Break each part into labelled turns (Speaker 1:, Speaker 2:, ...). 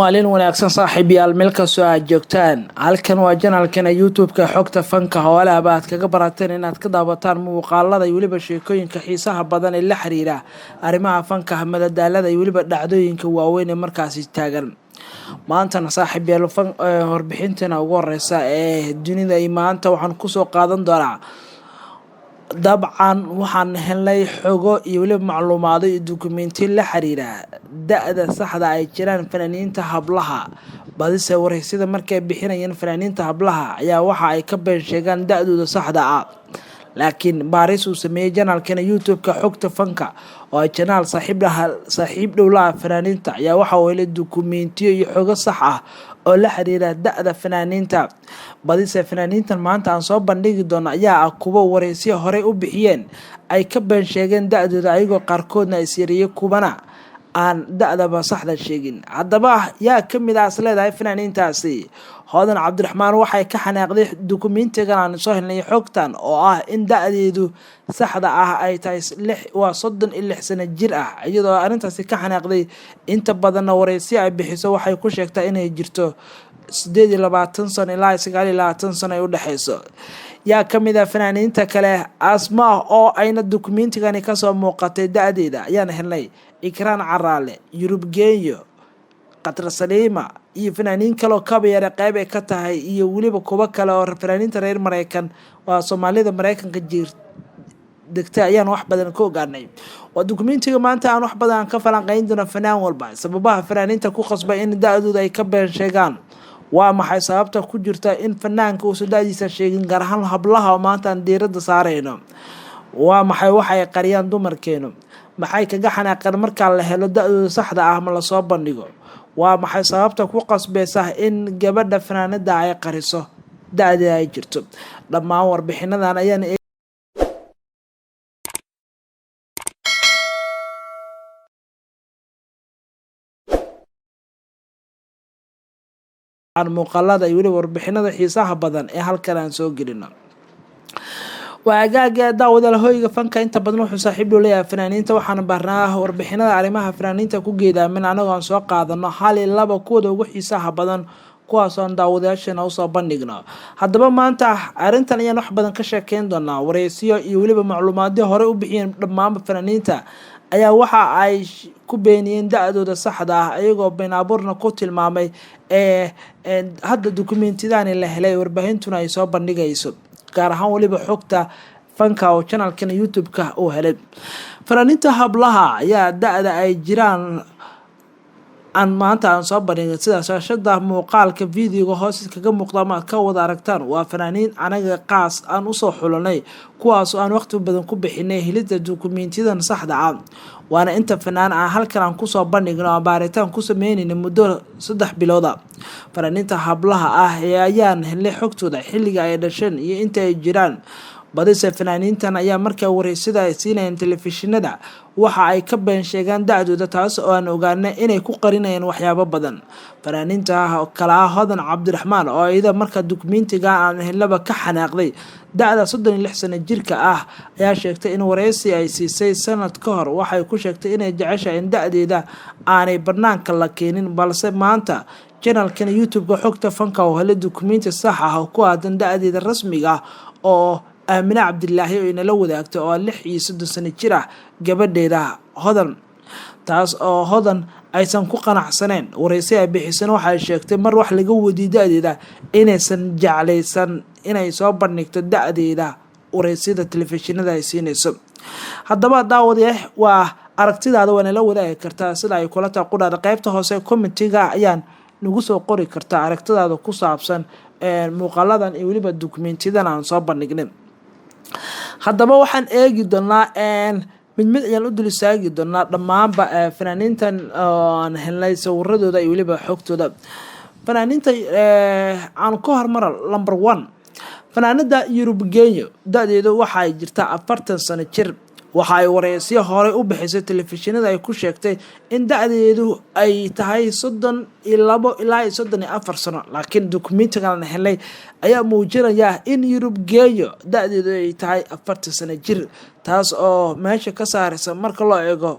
Speaker 1: maalin wanaagsan saaxiibayaal meel kastoo aad joogtaan halkan waa janalkana youtube-ka xogta fanka howlaha aad kaga barateen inaad ka daawataan muuqaalada iyo weliba sheekooyinka xiisaha badan ee la xiriira arrimaha fanka madadaalada iyo weliba dhacdooyinka waaweyn ee markaasi taagan maantana saaxiibayaal warbixinteena ugu horeysa ee dunida iyo maanta waxaan kusoo qaadan doonaa dabcan waxaan helnay xogo iyo weliba macluumaado iyo dukumeenti la xiriira da-da saxda ay jiraan fanaaniinta hablaha badise wareysyada markay bixinayeen fanaaniinta hablaha ayaa waxa ay ka been sheegaan da-dooda saxda ah laakiin baaris uu sameeyey janaalkana youtube-ka xogta fanka oo ay janaal saaxiib dhowlaha fanaaniinta ayaa waxa uu helay dukumeentiyo iyo xogo sax ah oo la xiriira da-da fanaaniinta badise fanaaniintan maanta aan soo bandhigi doono ayaa ah kuwo wareysyo horey u bixiyeen ay ka been sheegeen da-dooda ayagoo qaarkoodna is yariyey kubana aan da-daba saxda sheegin haddaba yaa kamid ah is leedahay fanaaniintaasi hodan cabdiraxmaan waxay ka xanaaqday dukumeentigan aan soo helnay xogtan oo ah in da-deedu saxda ah ay tahay 36 sano jir ah iyadoo arrintaasi ka xanaaqday inta badanna wareysyo ay bixiso waxay ku sheegtaa inay jirto 28 sano ilaa 29 sano ay u dhaxayso yaa kamid ah fanaaniinta kale asma oo ayna dukumeentigan kasoo muuqatay da-deeda ayaan helnay ikraan caraale yurub geeyo qatra saliima iyo fanaaniin kale oo kabayare qayb ay ka tahay iyo weliba kuwo kale oo fanaaniinta reer Mareykan waa Soomaalida Mareykanka degta ayaan wax badan ka ogaanay waa dukumeentiga maanta aan wax badan ka falanqeyn doono fanaan walba sababaha fanaaniinta ku qasbay in da-dooda ay ka been sheegaan waa maxay sababta ku jirta in fanaanka uu da-diisa sheegin gaar ahaan hablaha oo maanta aan diiradda saareyno waa maxay waxay qariyaan dumarkeenu maxay kaga xanaaqeen marka la helo da-dooda saxda ah ma la soo bandhigo waa maxay sababta ku qasbaysa in gabadha fanaanada ay qariso da-deeda ay jirto dhammaan warbixinadan ayaan muuqaalada iyo weliba warbixinada xiisaha badan ee halkan aan soo gelino waagaaga daawada hoyga fanka inta badan wuxuu saaxiib u leeyahay fanaaniinta waxaan barnaa warbixinada arrimaha fanaaniinta ku geedaamin anagoo aan soo qaadano hal iyo laba kuwada ugu xiisaha badan kuwaas oo daawadayaashana usoo bandhigno haddaba maanta arrintan ayaan wax badan ka sheekeyn doonaa wareysyo iyo weliba macluumaadyo hore u bixiyeen dhammaan fanaaniinta ayaa waxa ay ku beeniyeen da-dooda saxda ah ayagoo been abuurna ku tilmaamay hadda dukumeentidani la helay warbaahintuna ay soo bandhigayso gaar ahaan weliba xogta fanka oo janalkana youtube-ka uu helay fanaaniinta hablaha ayaa da-da ay jiraan aan maanta aan soo bandhigin sida shaashada muuqaalka videoga hoos kaga muuqda ama ka wada aragtaan waa fanaaniin anaga qaas aan usoo xulanay kuwaas oo aan waqti badan ku bixinay helida dukumeentiyadan saxda ah waana inta fanaan ah halkan aan kusoo bandhigno oo baaritaan ku sameynayna muddo 3 bilooda fanaaniinta hablaha ah ayaan helay xogtooda xilliga ay dhasheen iyo inta ay jiraan badise fanaaniintan ayaa markaa wareysada ay siinayeen telefishinada waxa ay ka been sheegaan da-dooda taas oo aan ogaanay inay ku qarinayaan waxyaabo badan fanaaniinta kala hodan cabdiraxmaan oo iyada markaa dukumeentiga aan helaba ka xanaaqday da-da 36 sano jirka ah ayaa sheegtay in wareysi ay siisay sanad ka hor waxay ku sheegtay inay jeceshahay in da-deeda aanay banaanka la keenin balse maanta janalkana youtube-ka xogta fanka oo helay dukumeenti sax ah oo ku aadan da-deeda rasmiga ah oo aamine cabdilaahi oo inala wadaagtay oo 36 sano jir ah gabadheeda hodan taas oo hodan aysan ku qanacsaneen wareysi ay bixisan waxay sheegtay mar wax laga wadiyo da-deeda inaysan jeclaysan inay soo bandhigto da-deeda wareysida telefishinada ay siinayso haddaba daawadayaal waa aragtidaada waana la wadaagi kartaa sida ay kula tahay qudhaada qaybta hoose commentiga ayaan nagu soo qori kartaa aragtidaada ku saabsan muuqaaladan iyo weliba dukumeentiyadan aan soo bandhignay haddaba waxaan eegi doonaa mid ayaan u dul istaagi doonaa dhammaanba fanaaniintan aan helnay sawiradooda iyo weliba xogtooda fanaaniinta aan ka hormara number 1 fanaanada yurub geeyo da-deedu waxa ay jirtaa 40 sano jir waxa ay wareysyo hore u bixisay telefishinada ay ku sheegtay in da-deedu ay tahay 32 ilaa 34 sano laakiin dukumeentigan la helay ayaa muujinaya in yurub geeyo da-deedu ay tahay 40 sano jir taas oo meesha ka saaraysa marka loo eego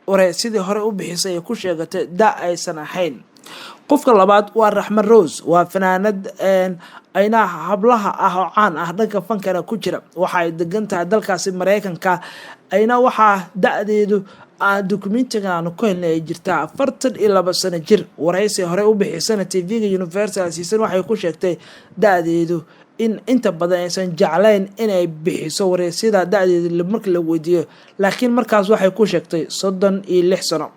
Speaker 1: wareysidii hore u bixisay ay ku sheegatay da aysan ahayn qofka labaad waa Raxma Rose waa fanaanad ayna hablaha ah oo caan ah dhanka fankana ku jira waxa ay degan tahay dalkaasi Mareykanka ayna waxa da'deedu dokumentiga aan ku helnay jirta 42 sano jir waraysi hore u bixisana TV-ga Universal season waxay ku sheegtay da'deedu in inta badan aysan jeclayn inay bixiso wareysida da'deedu markii la weydiiyo laakiin markaas waxay ku sheegtay 36 sano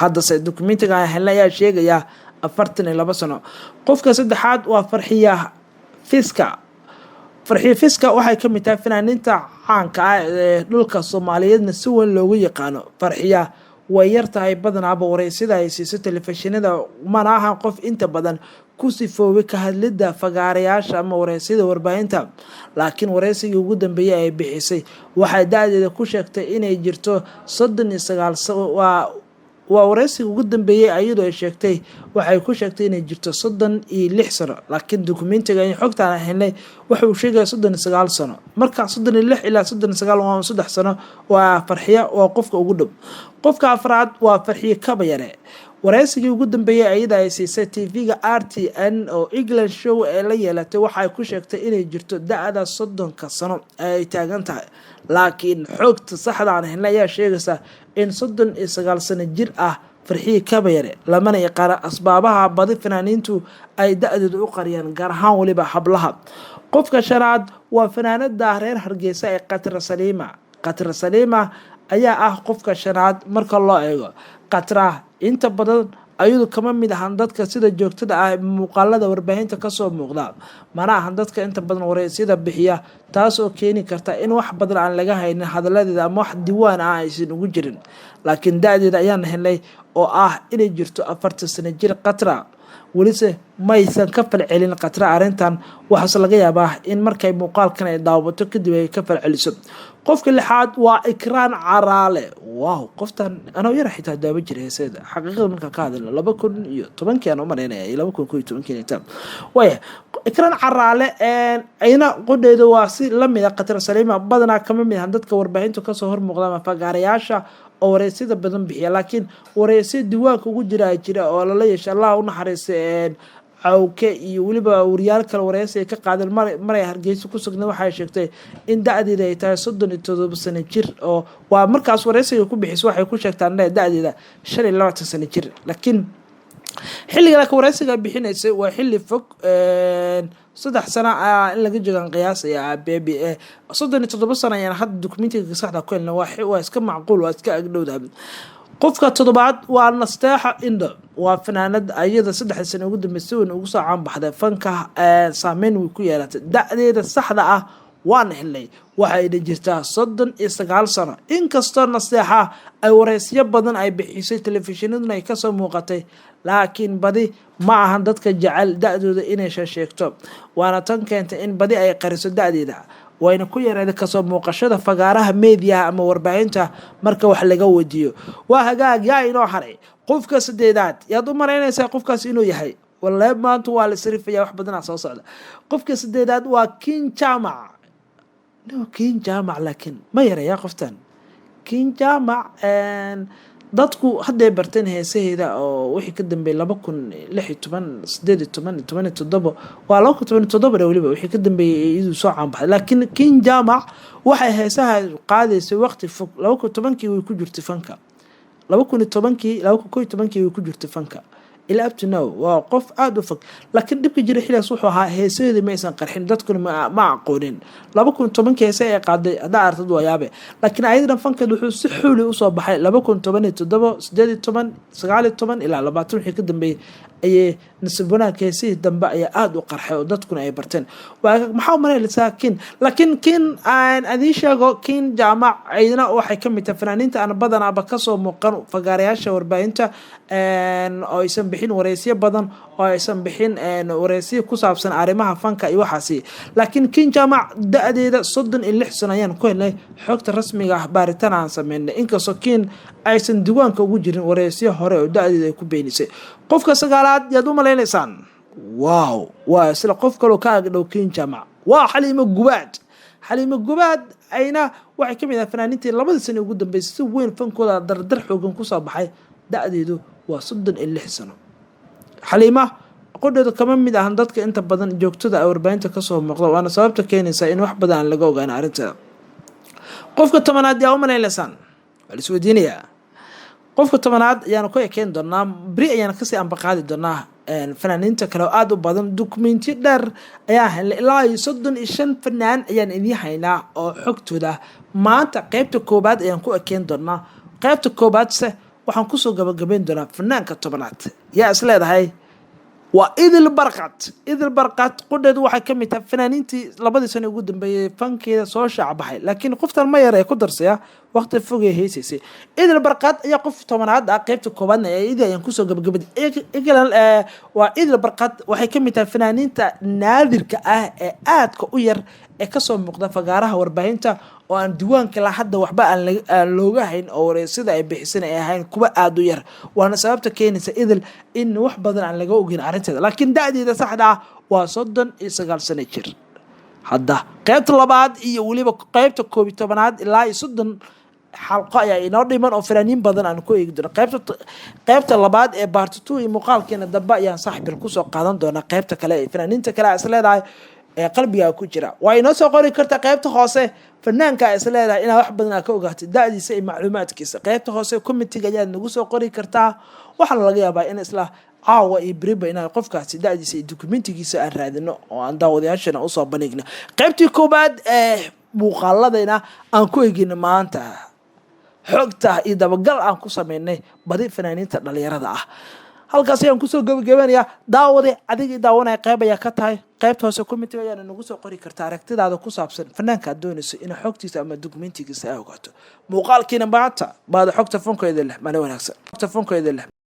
Speaker 1: hadda se dokumentiga aan helnay ayaa sheegaya 42 sano qofka saddexaad waa Farxiya Fiska waxay ka mid tahay fanaaniinta caanka ah ee dhulka Soomaaliyeedna si weyn loogu yaqaano Farxiya way yar tahay badanaaba wareysida ay siiso telefishinada mana aha qof inta badan ku sifoobay ka hadlida fagaarayaasha ama wareysida warbaahinta laakiin wareysigii ugu dambeeyay ay bixisay waxay da'deeda ku sheegtay inay jirto 39 waa wareysiga ugu dambeeyay ayadoo ay sheegtay waxay ku sheegtay inay jirto 36 sano laakiin dokumentiga ay xogtaan helnay wuxuu sheegay 39 sano marka 36 ilaa 39 waa 3 sano waa Farxiya waa qofka ugu dhow qofka afraad waa Farxiya Kabayare wareysigii ugu dambeeyay ayada ay siisay TV-ga RTN oo England show ee la yeelatay waxay ku sheegtay inay jirto da'da 30 sano ay taagan tahay laakiin xogta saxda ah helnay ayaa sheegaysa in 39 sano jir ah Farxiya Kabayare lamana yaqaan asbaabaha badi fanaaniintu ay da'dooda u qariyaan gaar ahaan waliba hablaha qofka shanaad waa fanaanada reer Hargeysa ee Qatra Saleema ayaa ah qofka shanaad marka loo eego Qatra inta badan ayadu kama mid ahan dadka sida joogtada ah muuqaalada warbaahinta ka soo muuqda mana ahan dadka inta badan wareysida bixiya taas oo keeni karta in wax badan aan laga haynin hadaladeeda ama wax diiwaan ah aysan ugu jirin laakiin da'deeda ayaan helnay oo ah inay jirto 40 sano jir Qatra walise maysan ka falcelin Qatra arintan waxa laga yaabaa in markay muuqaalkan ay daawato kadib ay ka falceliso qofka lixaad waa Ikraan Caraale waaw qoftan ana yar xitaa daawo jiray heesada xaqiiqada marka ka hadalno 2010 aan u maleynaya 2011 way Ikraan Caraale ayna qodeedo waa si lamid ah Qatra Saleema badana kama mid ah dadka warbaahintu ka soo hormuuqda ma fagaarayaasha oo wareysida badan bixiya laakiin wareysida diiwaanka ugu jira oo la yeeshay Allah u naxariisto awke iyo waliba wariyaal kale wareysi ka qaadan maray Hargeysa ku sugnaa waxay sheegtay in da'deeda ay tahay 37 sano jir oo waa markaas wareysiga ku bixis waxay ku sheegtaan da'deeda 25 sano jir laakiin xilliga ka wareysiga bixinaysay waa xilli fog 3 sano in laga joogan qiyaasaya baby 37 sano ayaan hadda dokumentiga saxda ku helna waa iska macquul waa iska agdhowdahay qofka toddobaad waa Nasteexa Indo waa fanaanad ayada 3 sano ugu dambeysay ugu soo caan baxday fanka saameyn way ku yeelatay da'deeda saxda ah waan helnay waxay jirtaa 39 sano inkastoo Nasteexa ay wareysiyo badan ay bixisay telefishinaduna ay ka soo muuqatay laakiin badi ma ahan dadka jecel da'dooda inay sheegto waana tan keentay in badi ay qariso da'deeda wayna ku yareeyay ka soo muuqashada fagaaraha media ama warbaahinta marka wax laga wadiyo waa hagaag yaa inoo haray qofka sadeedaad yaad u maraynaysaa qofkaas inuu yahay wallahi maanta waa la sariifaya wax badan soo socda qofka sadeedaad waa King Jamac laakiin ma yareeyaa qoftan King Jamac dadku hadday barteen heesaheeda oo wixii ka dambeeyay 2016 waa 2017 waliba wixii ka dambeeyay iyadu soo caan baxday laakiin King Jamac waxay heesaha qaadaysay waqti fog 2010kii way ku jirtay fanka 2010kii way ku jirtay fanka ila up to now waa qof aad u fog laakiin dibka jiray xiligaas wuxuu ahaa heesadeeda ma aysan qarxin dadkuna ma aqoonin 2010kii heesa ay qaaday hada artad waayabe laakiin ayadana fankeedu wuxuu si xooli u soo baxay 2017 18 19 ilaa 20 wixii ka dambeeyay ayay nisbanaha heesii dambe ay aad u qarxay oo dadkuna ay barteen maxaa mareelisa laakiin aan adishago King Jamac ayadana waxay ka mid tahay fanaaniinta aan badanaaba ka soo muuqan fagaarayaasha warbaahinta oo aysan bixin wareysiyo badan oo aysan bixin wareysiyo ku saabsan arrimaha fanka iyo waxaasi laakiin King Jamac da'deeda 36 sano ayaan ku helnay xogta rasmiga ah baaritaan aan sameynay inkastoo King aysan diiwaanka ugu jirin wareysiyo hore oo da'deeda ay ku beenisay qofka sagaalaad yaad u maleynaysaan waaw waa isla qof kale oo ka agdhow King Jamac waa Xaliimo Gubaad ayna waxay ka mid ah fanaaniintii 2 sano ugu dambeysay si weyn fankooda dardar xoogan ku soo baxay da'deedu waa 36 sano xaliima qodhooda kama mid ahan dadka inta badan joogtada ay warbaahinta kasoo muuqda waana sababta keenaysa in wax badan aan laga ogaan arrinteeda. qofka tobanaad yaa u malaynaysan waa la isweydiinayaa. qofka tobanaad ayaanu ku ekeyn doonaa beri ayaana kasii ambaqaadi doonaa fanaaniinta kale oo aada u badan dukumentiyo dheer ayaa helnay ilaa 35 fanaan ayaan idiin haynaa oo xogtooda maanta qaybta koobaad ayaan ku ekeyn doonaa. qaybta koobaadse waxaan kusoo gabagabeyn doonaa fanaanka tobanaad yaa is leedahay waa idil barqad qudheedu waxay ka mid tahay fanaaniintii 2 sano ugu dambeeyay fankeeda soo shaacabaxay laakiin qoftan ma yar ee ku darsaya waqti fogay heesaysay. idil barqad ayaa qof tobanaad ah qaybta koobaadna ee ayaan kusoo gabagabay waa idil barqad waxay ka mid tahay fanaaniinta naadirka ah ee aadka u yar ee kasoo muuqda fagaaraha warbaahinta oo aan diiwaanka la hadda waxba aan looga hayn oo wareysida ay bixisan ay ahayn kuwa aad u yar waana sababta keenaysa idil in wax badan aan laga ogeyn arrinteeda laakiin da'deeda saxda ah waa 39 sano jir. hadda qaybta labaad iyo waliba qaybta 11aad ilaa 30 xalqo ayaa inoo dhiman oo fanaaniin badan aan ku eegi doono. qaybta labaad ee part 2 iyo muuqaalkeena dambe ayaan saaxiib kusoo qaadan doonaa qaybta kale ee fanaaniinta kale is leedahay ee qalbiga ku jira waa inoo soo qori kartaa qaybta hoose fanaanka is leedahay inaad wax badan ka ogaato da'diisa iyo macluumaadkiisa. qaybta hoose committee ayaad nagu soo qori kartaa waxaana laga yaabaa in isla caawa iyo beriba inaan qofkaasi da'diisa iyo dokumentigiisa aan raadino oo aan daawadayaashana usoo bandhigno. qaybtii koobaad ee muuqaaladayna aan ku eegino maanta xogta iyo dabagal aan ku sameynay badi fanaaniinta dhalinyarada ah. halkaas ayaan kusoo gabagabanayaa daawade adigii daawanaya qayb ayaa ka tahay qaybta hoose committee ayaana nagu soo qori kartaa aragtidaada ku saabsan fanaanka aad doonayso in xogtiisa ama dokumentigiisa ay ogaato. muuqaalkiina maanta baada xogta fankeeda leh mana wanaagsan.